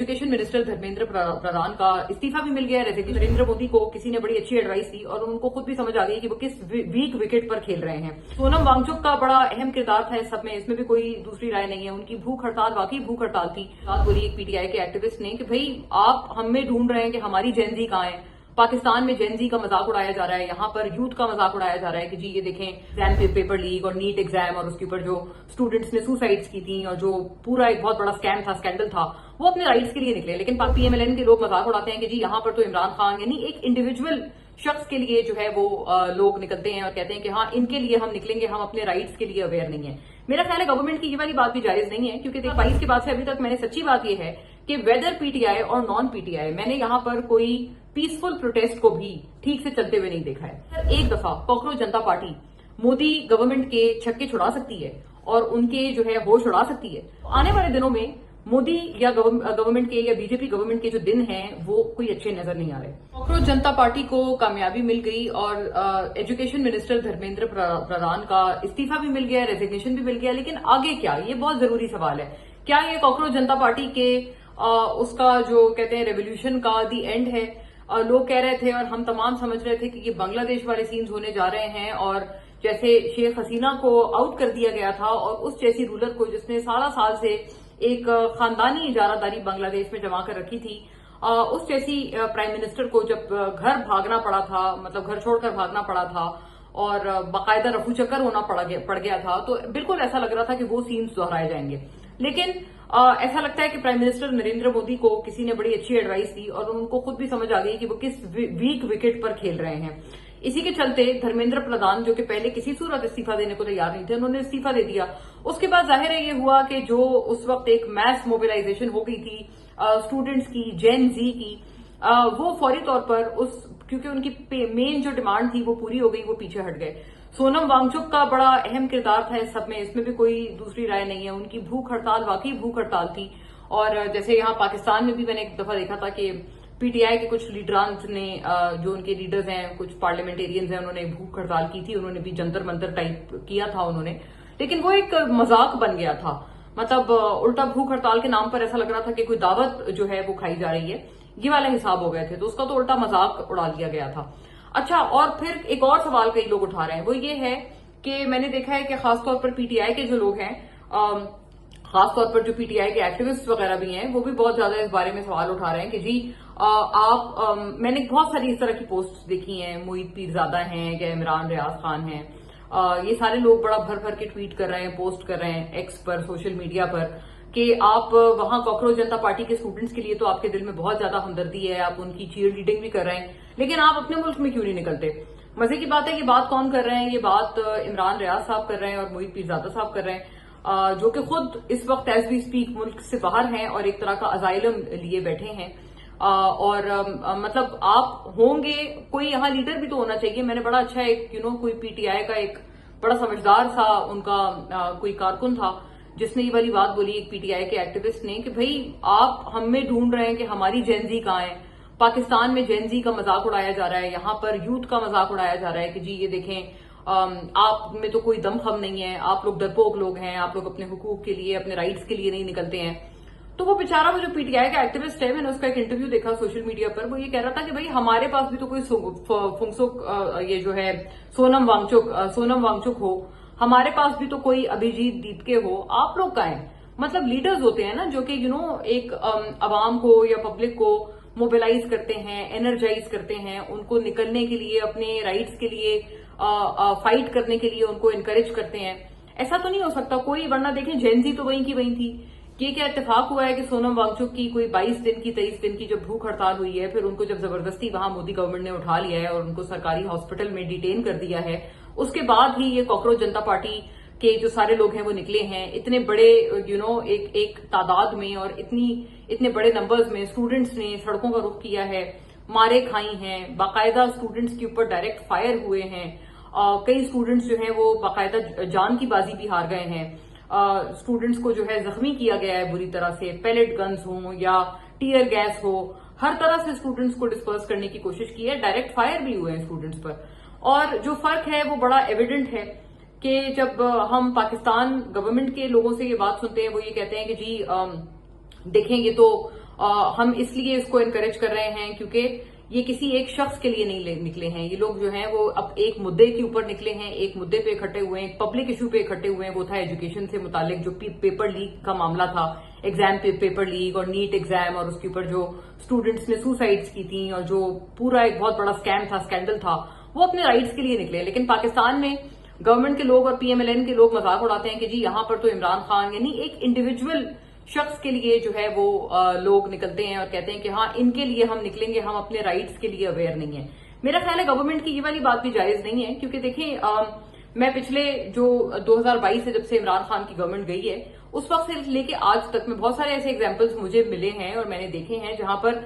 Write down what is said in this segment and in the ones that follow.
Education minister Dharmendra Pradhan का इस्तीफा भी मिल गया है। नरेंद्र मोदी को किसी ने बड़ी अच्छी एडवाइस दी और उनको खुद भी समझ आ गई कि वो किस वीक विकेट पर खेल रहे हैं। सोनम वांगचुक का बड़ा अहम किरदार था इस सब में, इसमें भी कोई दूसरी राय नहीं है। उनकी भूख हड़ताल वाकई भूख हड़ताल थी। बात बोली एक पीटीआई के एक्टिविस्ट ने कि भाई आप हमें ढूंढ रहे हैं कि हमारी जेनजी कहाँ है। पाकिस्तान में जेनजी का मजाक उड़ाया जा रहा है, यहाँ पर यूथ का मजाक उड़ाया जा रहा है कि जी ये देखें एग्जाम पेपर लीक और नीट एग्जाम और उसके ऊपर जो स्टूडेंट्स ने सुसाइड्स की थी और जो पूरा एक बहुत बड़ा स्कैम था, स्कैंडल था, वो अपने राइट्स के लिए निकले। लेकिन पीएमएलएन के लोग मजाक उड़ाते हैं कि जी यहाँ पर तो इमरान खान यानी एक इंडिविजुअल शख्स के लिए जो है वो लोग निकलते हैं और कहते हैं कि हाँ इनके लिए हम निकलेंगे, हम अपने राइट्स के लिए अवेयर नहीं है। मेरा ख्याल है गवर्नमेंट की ये वाली बात भी जायज नहीं है, क्योंकि 22 के बाद से अभी तक मैंने सच्ची बात यह है कि वेदर पीटीआई और नॉन पीटीआई मैंने यहां पर कोई पीसफुल प्रोटेस्ट को भी ठीक से चलते हुए नहीं देखा है। एक दफा cockroach Janata party Modi government के छक्के छुड़ा सकती है और उनके जो है होश उड़ा सकती है। आने वाले दिनों में मोदी या गवर्नमेंट के या बीजेपी गवर्नमेंट के जो दिन हैं वो कोई अच्छे नजर नहीं आ रहे। कॉकरोच जनता पार्टी को कामयाबी मिल गई और एजुकेशन मिनिस्टर धर्मेंद्र प्रधान का इस्तीफा भी मिल गया, रेजिग्नेशन भी मिल गया। लेकिन आगे क्या, ये बहुत जरूरी सवाल है। क्या ये कॉकरोच जनता पार्टी के उसका जो कहते हैं रेवोल्यूशन का दी एंड है? लोग कह रहे थे और हम तमाम समझ रहे थे कि ये बांग्लादेश वाले सीन्स होने जा रहे हैं और जैसे शेख हसीना को आउट कर दिया गया था और उस जैसी रूलर को जिसने 16 साल से एक खानदानी इजारादारी बांग्लादेश में जमा कर रखी थी, उस जैसी प्राइम मिनिस्टर को जब घर भागना पड़ा था, मतलब घर छोड़कर भागना पड़ा था और बाकायदा रफू चक्कर होना पड़ गया था, तो बिल्कुल ऐसा लग रहा था कि वो सीन्स दोहराए जाएंगे। लेकिन ऐसा लगता है कि प्राइम मिनिस्टर नरेंद्र मोदी को किसी ने बड़ी अच्छी एडवाइस दी और उनको खुद भी समझ आ गई कि वो किस वीक विकेट पर खेल रहे हैं। इसी के चलते धर्मेंद्र प्रधान, जो कि पहले किसी सूरत इस्तीफा देने को तैयार नहीं थे, उन्होंने इस्तीफा दे दिया। उसके बाद जाहिर है ये हुआ कि जो उस वक्त एक मैस मोबिलाइजेशन हो गई थी स्टूडेंट्स की, जेन जी की, वो फौरी तौर पर क्योंकि उनकी मेन जो डिमांड थी वो पूरी हो गई, वो पीछे हट गए। सोनम वांगचुक का बड़ा अहम किरदार था इस सब में, इसमें भी कोई दूसरी राय नहीं है। उनकी भूख हड़ताल वाकई भूख हड़ताल थी। और जैसे यहाँ पाकिस्तान में भी मैंने एक दफा देखा था कि पीटीआई के कुछ लीडरांस ने, जो उनके लीडर्स हैं, कुछ पार्लियामेंटेरियंस हैं, उन्होंने भूख हड़ताल की थी। उन्होंने भी जंतर मंतर टाइप किया था उन्होंने, लेकिन वो एक मजाक बन गया था। मतलब उल्टा भूख हड़ताल के नाम पर ऐसा लग रहा था कि कोई दावत जो है वो खाई जा रही है, ये वाला हिसाब हो गए थे, तो उसका तो उल्टा मजाक उड़ा लिया गया था। अच्छा, और फिर एक और सवाल कई लोग उठा रहे हैं, वो ये है कि मैंने देखा है कि खासतौर पर पीटीआई के जो लोग हैं, खासतौर पर जो पीटीआई के एक्टिविस्ट वगैरह भी हैं, वो भी बहुत ज्यादा इस बारे में सवाल उठा रहे हैं कि जी मैंने बहुत सारी इस तरह की पोस्ट देखी हैं, मोहित पीरजादा हैं या इमरान रियाज खान हैं, ये सारे लोग बड़ा भर भर के ट्वीट कर रहे हैं, पोस्ट कर रहे हैं एक्स पर, सोशल मीडिया पर, कि आप वहां कॉकरोच जनता पार्टी के स्टूडेंट्स के लिए तो आपके दिल में बहुत ज्यादा हमदर्दी है, आप उनकी चीयर लीडिंग भी कर रहे हैं, लेकिन आप अपने मुल्क में क्यों नहीं निकलते? मजे की बात है, ये बात कौन कर रहे हैं? ये बात इमरान रियाज साहब कर रहे हैं और मोहित पीरजादा साहब कर रहे हैं, जो कि खुद इस वक्त एज वी स्पीक मुल्क से बाहर हैं और एक तरह का अजाइलम लिए बैठे हैं। और मतलब आप होंगे, कोई यहाँ लीडर भी तो होना चाहिए। मैंने बड़ा अच्छा एक कोई पीटीआई का एक बड़ा समझदार सा उनका कोई कारकुन था जिसने ये वाली बात बोली, एक पीटीआई के एक्टिविस्ट ने, कि भाई आप हमें ढूंढ रहे हैं कि हमारी जेनजी कहाँ है। पाकिस्तान में जेनजी का मजाक उड़ाया जा रहा है, यहाँ पर यूथ का मजाक उड़ाया जा रहा है कि जी ये देखें आप में तो कोई दमखम नहीं है, आप लोग डरपोक लोग हैं, आप लोग अपने हुकूक के लिए, अपने राइट्स के लिए नहीं निकलते हैं। तो वो बेचारा, वो जो पीटीआई का एक्टिविस्ट है, मैंने उसका एक इंटरव्यू देखा सोशल मीडिया पर, वो ये कह रहा था कि भाई हमारे पास भी तो कोई फुंगसुक ये जो है सोनम वांगचुक हो, हमारे पास भी तो कोई अभिजीत दीपके हो, आप लोग का है। मतलब लीडर्स होते हैं ना जो कि एक अवाम को या पब्लिक को मोबिलाइज करते हैं, एनर्जाइज करते हैं, उनको निकलने के लिए, अपने राइट्स के लिए फाइट करने के लिए उनको इनकरेज करते हैं। ऐसा तो नहीं हो सकता कोई, वरना देखें जेनजी तो वहीं की वहीं थी। ये क्या इत्तेफाक हुआ है कि सोनम वांगचुक की कोई 22 दिन की 23 दिन की जब भूख हड़ताल हुई है, फिर उनको जब जबरदस्ती वहां मोदी गवर्नमेंट ने उठा लिया है और उनको सरकारी हॉस्पिटल में डिटेन कर दिया है, उसके बाद ही ये कॉकरोच जनता पार्टी के जो सारे लोग हैं वो निकले हैं। इतने बड़े एक तादाद में और इतने बड़े नंबर्स में स्टूडेंट्स ने सड़कों का रुख किया है, मारे खाई हैं, बाकायदा स्टूडेंट्स के ऊपर डायरेक्ट फायर हुए हैं। कई स्टूडेंट्स जो हैं वो बाकायदा जान की बाजी भी हार गए हैं। स्टूडेंट्स को जो है जख्मी किया गया है बुरी तरह से, पैलेट गन्स हो या टीयर गैस हो, हर तरह से स्टूडेंट्स को डिस्पर्स करने की कोशिश की है, डायरेक्ट फायर भी हुए हैं स्टूडेंट्स पर। और जो फर्क है वो बड़ा एविडेंट है कि जब हम पाकिस्तान गवर्नमेंट के लोगों से ये बात सुनते हैं, वो ये कहते हैं कि जी देखें ये तो हम इसलिए इसको एनकरेज कर रहे हैं क्योंकि ये किसी एक शख्स के लिए नहीं निकले हैं। ये लोग जो हैं वो अब एक मुद्दे के ऊपर निकले हैं, एक मुद्दे पे इकट्ठे हुए हैं, एक पब्लिक इशू पे इकट्ठे हुए हैं। वो था एजुकेशन से मुतालिक जो पेपर लीक का मामला था, एग्जाम पेपर लीक और नीट एग्जाम, और उसके ऊपर जो स्टूडेंट्स ने सुसाइड्स की थी और जो पूरा एक बहुत बड़ा स्कैम था, स्कैंडल था। वो अपने राइट्स के लिए निकले। लेकिन पाकिस्तान में गवर्नमेंट के लोग और पीएमएलएन के लोग मजाक उड़ाते हैं कि जी यहां पर तो इमरान खान यानी एक इंडिविजुअल शख्स के लिए जो है वो लोग निकलते हैं और कहते हैं कि हाँ इनके लिए हम निकलेंगे, हम अपने राइट्स के लिए अवेयर नहीं है। मेरा ख्याल है गवर्नमेंट की ये वाली बात भी जायज नहीं है, क्योंकि देखिए मैं पिछले जो 2022 से जब से इमरान खान की गवर्नमेंट गई है उस वक्त से लेके आज तक में बहुत सारे ऐसे एग्जाम्पल्स मुझे मिले हैं और मैंने देखे हैं जहां पर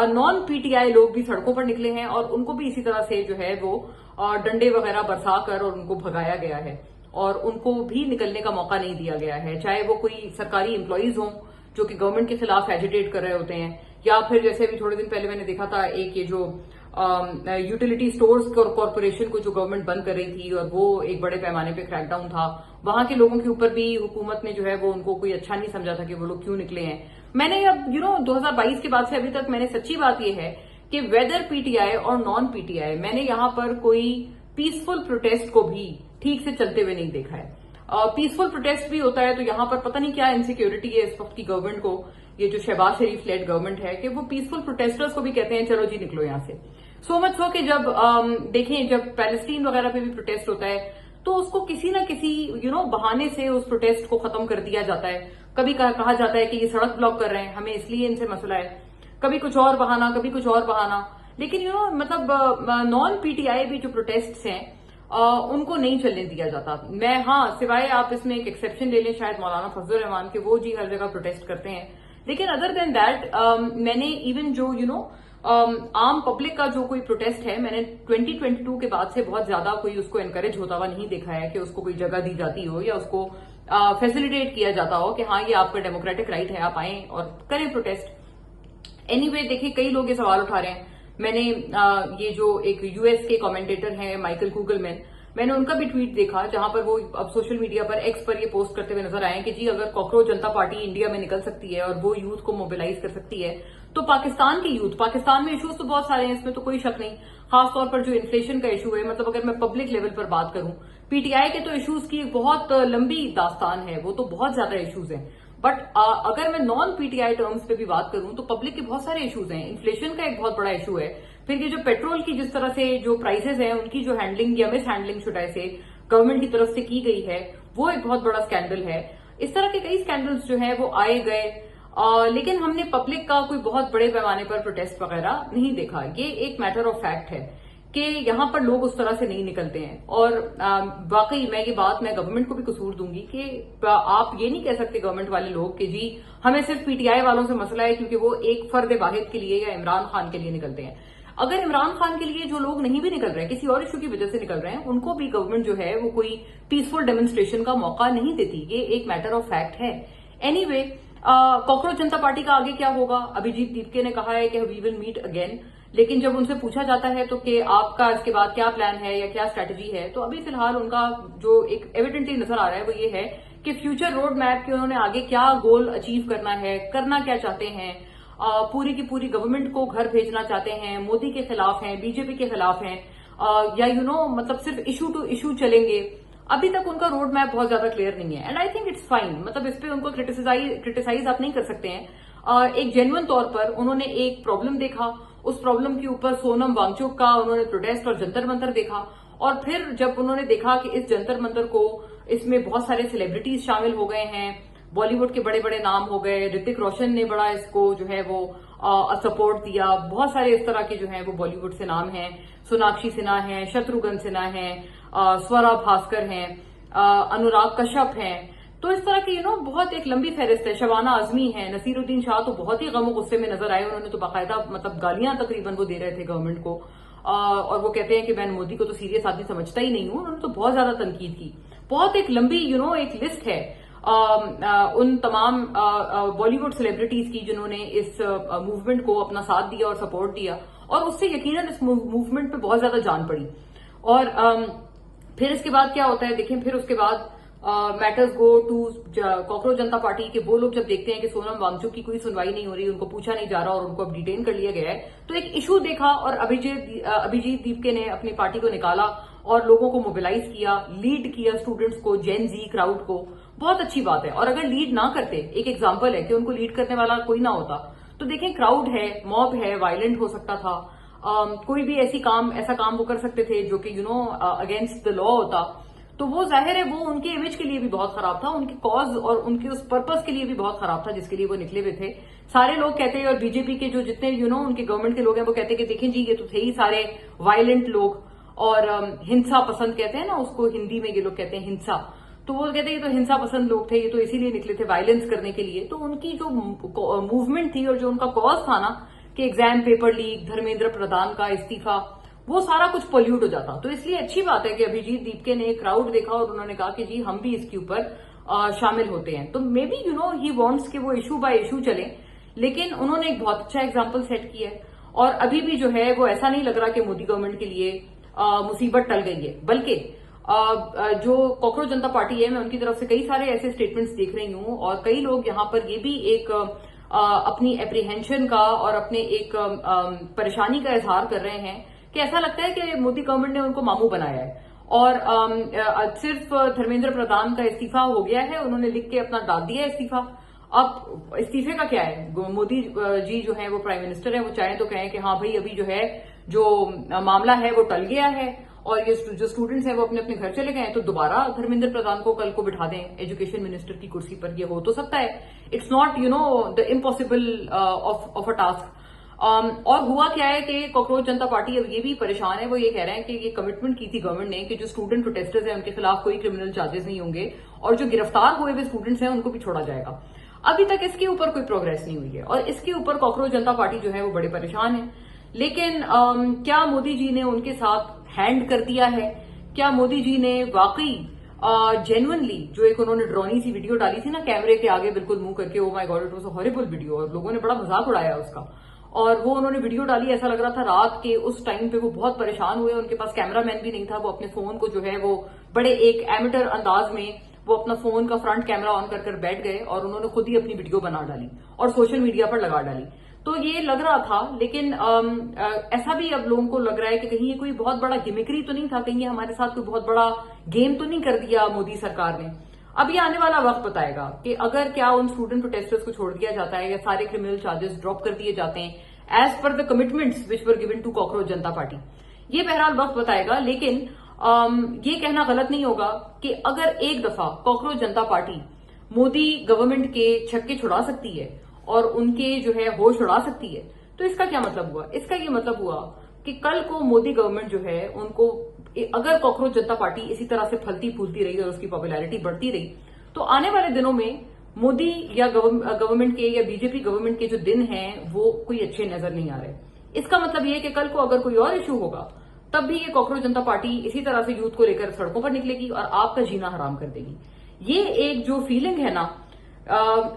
नॉन पीटीआई लोग भी सड़कों पर निकले हैं और उनको भी इसी तरह से जो है वो डंडे वगैरह बरसा कर और उनको भगाया गया है और उनको भी निकलने का मौका नहीं दिया गया है। चाहे वो कोई सरकारी एम्प्लॉइज हों जो कि गवर्नमेंट के खिलाफ एजिटेट कर रहे होते हैं, या फिर जैसे अभी थोड़े दिन पहले मैंने देखा था एक ये जो यूटिलिटी स्टोर्स कॉर्पोरेशन को जो गवर्नमेंट बंद कर रही थी और वो एक बड़े पैमाने पे क्रैकडाउन था, वहां के लोगों के ऊपर भी हुकूमत ने जो है वो उनको कोई अच्छा नहीं समझा था कि वो लोग क्यों निकले हैं। मैंने अब 2022 के बाद से अभी तक मैंने सच्ची बात यह है कि वेदर पीटीआई और नॉन पीटीआई मैंने यहां पर कोई पीसफुल प्रोटेस्ट को भी ठीक से चलते हुए नहीं देखा है। पीसफुल प्रोटेस्ट भी होता है तो यहां पर पता नहीं क्या इनसिक्योरिटी है इस वक्त की गवर्नमेंट को, ये जो शहबाज शरीफ लेड गवर्नमेंट है, कि वो पीसफुल प्रोटेस्टर्स को भी कहते हैं चलो जी निकलो यहां से। सो मच सो कि जब देखें जब पैलेस्टीन वगैरह पे भी प्रोटेस्ट होता है तो उसको किसी न किसी बहाने से उस प्रोटेस्ट को खत्म कर दिया जाता है। कभी कहा जाता है कि ये सड़क ब्लॉक कर रहे हैं, हमें इसलिए इनसे मसला है, कभी कुछ और बहाना, कभी कुछ और बहाना। लेकिन मतलब नॉन पीटीआई भी जो प्रोटेस्ट हैं उनको नहीं चलने दिया जाता। मैं सिवाय आप इसमें एक एक्सेप्शन ले लें शायद मौलाना फजल रहमान के, वो जी हर जगह प्रोटेस्ट करते हैं। लेकिन अदर देन दैट मैंने इवन जो आम पब्लिक का जो कोई प्रोटेस्ट है मैंने 2022 के बाद से बहुत ज्यादा कोई उसको एनकरेज होता हुआ नहीं देखा है कि उसको कोई जगह दी जाती हो या उसको फैसिलिटेट किया जाता हो कि हाँ ये आपका डेमोक्रेटिक राइट है, आप आए और करें प्रोटेस्ट। एनीवे देखिए कई लोग ये सवाल उठा रहे हैं। मैंने ये जो एक यूएस के कमेंटेटर हैं माइकल कुगलमैन, मैंने उनका भी ट्वीट देखा जहां पर वो अब सोशल मीडिया पर एक्स पर ये पोस्ट करते हुए नजर आए कि जी अगर कॉकरोच जनता पार्टी इंडिया में निकल सकती है और वो यूथ को मोबिलाइज कर सकती है तो पाकिस्तान के यूथ, पाकिस्तान में इश्यूज तो बहुत सारे हैं, इसमें तो कोई शक नहीं। खासतौर पर जो इन्फ्लेशन का इशू है, मतलब अगर मैं पब्लिक लेवल पर बात करूं, पीटीआई के तो इश्यूज की बहुत लंबी दास्तान है, वो तो बहुत ज्यादा इश्यूज हैं। बट अगर मैं नॉन पीटीआई टर्म्स पे भी बात करूं तो पब्लिक के बहुत सारे इश्यूज हैं। इन्फ्लेशन का एक बहुत बड़ा इशू है, फिर ये जो पेट्रोल की जिस तरह से जो प्राइसेस हैं उनकी जो हैंडलिंग या मिस हैंडलिंग शुडाई से गवर्नमेंट की तरफ से की गई है वो एक बहुत बड़ा स्कैंडल है। इस तरह के कई स्कैंडल्स जो है वो आए गए, लेकिन हमने पब्लिक का कोई बहुत बड़े पैमाने पर प्रोटेस्ट वगैरह नहीं देखा। ये एक मैटर ऑफ फैक्ट है कि यहां पर लोग उस तरह से नहीं निकलते हैं। और वाकई मैं ये बात मैं गवर्नमेंट को भी कसूर दूंगी कि आप ये नहीं कह सकते गवर्नमेंट वाले लोग कि जी हमें सिर्फ पीटीआई वालों से मसला है क्योंकि वो एक फर्द वाहिद के लिए या इमरान खान के लिए निकलते हैं। अगर इमरान खान के लिए जो लोग नहीं भी निकल रहे हैं, किसी और इशू की वजह से निकल रहे हैं, उनको भी गवर्नमेंट जो है वो कोई पीसफुल डेमोन्स्ट्रेशन का मौका नहीं देती। ये एक मैटर ऑफ फैक्ट है। एनीवे कॉकरोच जनता पार्टी का आगे क्या होगा? अभिजीत दीपके ने कहा है कि वी विल मीट अगेन, लेकिन जब उनसे पूछा जाता है तो कि आपका इसके बाद क्या प्लान है या क्या स्ट्रैटेजी है, तो अभी फिलहाल उनका जो एक एविडेंटली नजर आ रहा है वो ये है कि फ्यूचर रोड मैप के उन्होंने आगे क्या गोल अचीव करना है, करना क्या चाहते हैं। पूरी की पूरी गवर्नमेंट को घर भेजना चाहते हैं, मोदी के खिलाफ हैं, बीजेपी के खिलाफ हैं, या मतलब सिर्फ इशू टू इशू चलेंगे। अभी तक उनका रोड मैप बहुत ज्यादा क्लियर नहीं है and I think it's fine. मतलब इस पे उनको क्रिटिसाइज आप नहीं कर सकते हैं। एक जेन्युइन तौर पर उन्होंने एक प्रॉब्लम देखा, उस प्रॉब्लम के ऊपर सोनम वांगचुक का उन्होंने प्रोटेस्ट और जंतर मंतर देखा, और फिर जब उन्होंने देखा कि इस जंतर मंतर को इसमें बहुत सारे सेलिब्रिटीज शामिल हो गए हैं, बॉलीवुड के बड़े बड़े नाम हो गए, ऋतिक रोशन ने बड़ा इसको जो है वो सपोर्ट दिया, बहुत सारे इस तरह के जो है वो बॉलीवुड से नाम हैं, सोनाक्षी सिन्हा हैं, शत्रुघ्न सिन्हा हैं, स्वरा भास्कर हैं, अनुराग कश्यप हैं। तो इस तरह की बहुत एक लंबी फहरिस्त है। शबाना आजमी है, नसीरुद्दीन शाह तो बहुत ही गम गुस्से में नजर आए, उन्होंने तो बाकायदा मतलब गालियां तकरीबन वो दे रहे थे गवर्नमेंट को, और वो कहते हैं कि मैं मोदी को तो सीरियस आदमी समझता ही नहीं हूं। उन्होंने तो बहुत ज्यादा तनकीद की। बहुत एक लंबी एक लिस्ट है उन तमाम बॉलीवुड सेलिब्रिटीज की जिन्होंने इस मूवमेंट को अपना साथ दिया और सपोर्ट दिया, और उससे यकीनन इस मूवमेंट पे बहुत ज्यादा जान पड़ी। और फिर इसके बाद क्या होता है देखें, फिर उसके बाद matters go to cockroach Janata party के वो लोग जब देखते हैं कि सोनम वांगचुक की कोई सुनवाई नहीं हो रही, उनको पूछा नहीं जा रहा और उनको अब डिटेन कर लिया गया है, तो एक इशू देखा और अभिजीत दीपके ने अपनी पार्टी को निकाला और लोगों को मोबिलाइज किया, लीड किया स्टूडेंट्स को, जेन जी क्राउड को। बहुत अच्छी बात है। और अगर लीड ना करते, एक एग्जाम्पल है कि उनको लीड करने वाला कोई ना होता, तो देखें क्राउड है, मॉब है, वायलेंट हो सकता था, कोई भी ऐसा काम वो कर सकते थे जो कि अगेंस्ट द लॉ होता। तो वो जाहिर है वो उनके इमेज के लिए भी बहुत खराब था, उनके कॉज और उनके उस पर्पस के लिए भी बहुत खराब था जिसके लिए वो निकले हुए थे। सारे लोग कहते हैं, और बीजेपी के जो जितने उनके गवर्नमेंट के लोग हैं वो कहते हैं कि देखें जी ये तो थे ही सारे वायलेंट लोग और हिंसा पसंद कहते हैं ना उसको, हिंदी में ये लोग कहते हैं हिंसा। तो वो कहते हैं ये तो हिंसा पसंद लोग थे, ये तो इसीलिए निकले थे वायलेंस करने के लिए। तो उनकी जो मूवमेंट थी और जो उनका कॉज था ना कि exam paper leak, Dharmendra Pradhan का इस्तीफा, वो सारा कुछ पोल्यूट हो जाता। तो इसलिए अच्छी बात है कि अभिजीत दीपके ने क्राउड देखा और उन्होंने कहा कि जी हम भी इसके ऊपर शामिल होते हैं। तो मे बी ही वांट्स कि वो इशू बाय इशू चले, लेकिन उन्होंने एक बहुत अच्छा एग्जाम्पल सेट किया है। और अभी भी जो है वो ऐसा नहीं लग रहा कि मोदी गवर्नमेंट के लिए मुसीबत टल गई है, बल्कि जो कॉकरोच जनता पार्टी है, मैं उनकी तरफ से कई सारे ऐसे स्टेटमेंट्स देख रही हूं और कई लोग यहां पर ये भी एक अपनी एप्रीहेंशन का और अपने एक परेशानी का इजहार कर रहे हैं कि ऐसा लगता है कि मोदी गवर्नमेंट ने उनको मामू बनाया है और सिर्फ धर्मेंद्र प्रधान का इस्तीफा हो गया है, उन्होंने लिख के अपना डाल दिया इस्तीफा। अब इस्तीफे का क्या है, मोदी जी जो है वो प्राइम मिनिस्टर है, वो चाहे तो कहें कि हाँ भाई अभी जो है जो मामला है वो टल गया है और ये जो स्टूडेंट्स हैं वो अपने अपने घर चले गए हैं, तो दोबारा धर्मेंद्र प्रधान को कल को बिठा दें एजुकेशन मिनिस्टर की कुर्सी पर। ये हो तो सकता है, it's not the impossible of a task. और हुआ क्या है कि कॉकरोच जनता पार्टी अब ये भी परेशान है, वो ये कह रहे हैं कि ये कमिटमेंट की थी गवर्नमेंट ने कि जो स्टूडेंट प्रोटेस्टर्स हैं उनके खिलाफ कोई क्रिमिनल चार्जेस नहीं होंगे और जो गिरफ्तार हुए हुए स्टूडेंट्स हैं उनको भी छोड़ा जाएगा। अभी तक इसके ऊपर कोई प्रोग्रेस नहीं हुई है और इसके ऊपर कॉकरोच जनता पार्टी जो है वो बड़े परेशान है। लेकिन क्या मोदी जी ने उनके साथ हैंड कर दिया है? क्या मोदी जी ने वाकई जेन्युइनली जो एक उन्होंने ड्रोनी सी वीडियो डाली थी ना कैमरे के आगे बिल्कुल मुंह करके, oh my God it was a horrible video और लोगों ने बड़ा मजाक उड़ाया उसका। और वो उन्होंने वीडियो डाली, ऐसा लग रहा था रात के उस टाइम पे वो बहुत परेशान हुए, उनके पास कैमरामैन भी नहीं था, वो अपने फोन को जो है वो बड़े एक एमेटर अंदाज में वो अपना फोन का फ्रंट कैमरा ऑन कर बैठ गए और उन्होंने खुद ही अपनी वीडियो बना डाली और सोशल मीडिया पर लगा डाली। तो ये लग रहा था, लेकिन ऐसा भी अब लोगों को लग रहा है कि कहीं ये कोई बहुत बड़ा गिमिक्री तो नहीं था, कहीं ये हमारे साथ कोई बहुत बड़ा गेम तो नहीं कर दिया मोदी सरकार ने। अब ये आने वाला वक्त बताएगा कि अगर क्या उन स्टूडेंट प्रोटेस्टर्स को छोड़ दिया जाता है या सारे क्रिमिनल चार्जेस ड्रॉप कर दिए जाते हैं as per the commitments which were given to cockroach Janata party. ये बहरहाल वक्त बताएगा, लेकिन ये कहना गलत नहीं होगा कि अगर एक दफा cockroach Janata party Modi government के छक्के छुड़ा सकती है और उनके जो है होश उड़ा सकती है, तो इसका क्या मतलब हुआ? इसका ये मतलब हुआ कि कल को मोदी गवर्नमेंट जो है उनको, अगर कॉकरोच जनता पार्टी इसी तरह से फलती फूलती रही और उसकी पॉपुलैरिटी बढ़ती रही, तो आने वाले दिनों में मोदी या गवर्नमेंट के या बीजेपी गवर्नमेंट के जो दिन हैं वो कोई अच्छे नजर नहीं आ रहे। इसका मतलब ये कि कल को अगर कोई और इशू होगा तब भी ये कॉकरोच जनता पार्टी इसी तरह से यूथ को लेकर सड़कों पर निकलेगी और आपका जीना हराम कर देगी। ये एक जो फीलिंग है ना,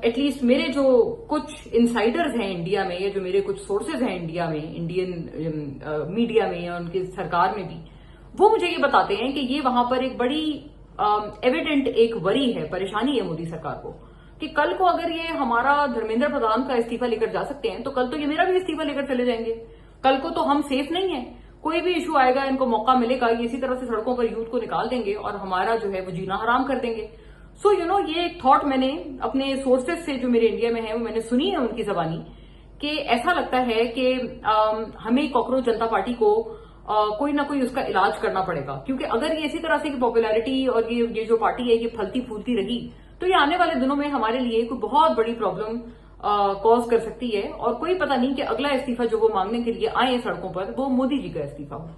एटलीस्ट मेरे जो कुछ इंसाइडर्स हैं इंडिया में या जो मेरे कुछ सोर्सेज हैं इंडिया में, इंडियन मीडिया में या उनकी सरकार में भी, वो मुझे ये बताते हैं कि ये वहां पर एक बड़ी एविडेंट एक वरी है, परेशानी है मोदी सरकार को कि कल को अगर ये हमारा धर्मेंद्र प्रधान का इस्तीफा लेकर जा सकते हैं तो कल तो ये मेरा भी इस्तीफा लेकर चले जाएंगे। कल को तो हम सेफ नहीं है, कोई भी इशू आएगा, इनको मौका मिलेगा, ये इसी तरह से सड़कों पर यूथ को निकाल देंगे और हमारा जो है वो जीना हराम कर देंगे। सो ये एक थॉट मैंने अपने सोर्सेज से जो मेरे इंडिया में है वो मैंने सुनी है उनकी जबानी, कि ऐसा लगता है कि हमें कॉकरोच जनता पार्टी को कोई ना कोई उसका इलाज करना पड़ेगा, क्योंकि अगर ये इसी तरह से पॉपुलैरिटी और ये जो पार्टी है ये फलती फूलती रही तो ये आने वाले दिनों में हमारे लिए कोई बहुत बड़ी प्रॉब्लम कॉज कर सकती है और कोई पता नहीं कि अगला इस्तीफा जो वो मांगने के लिए आए सड़कों पर वो मोदी जी का इस्तीफा हो।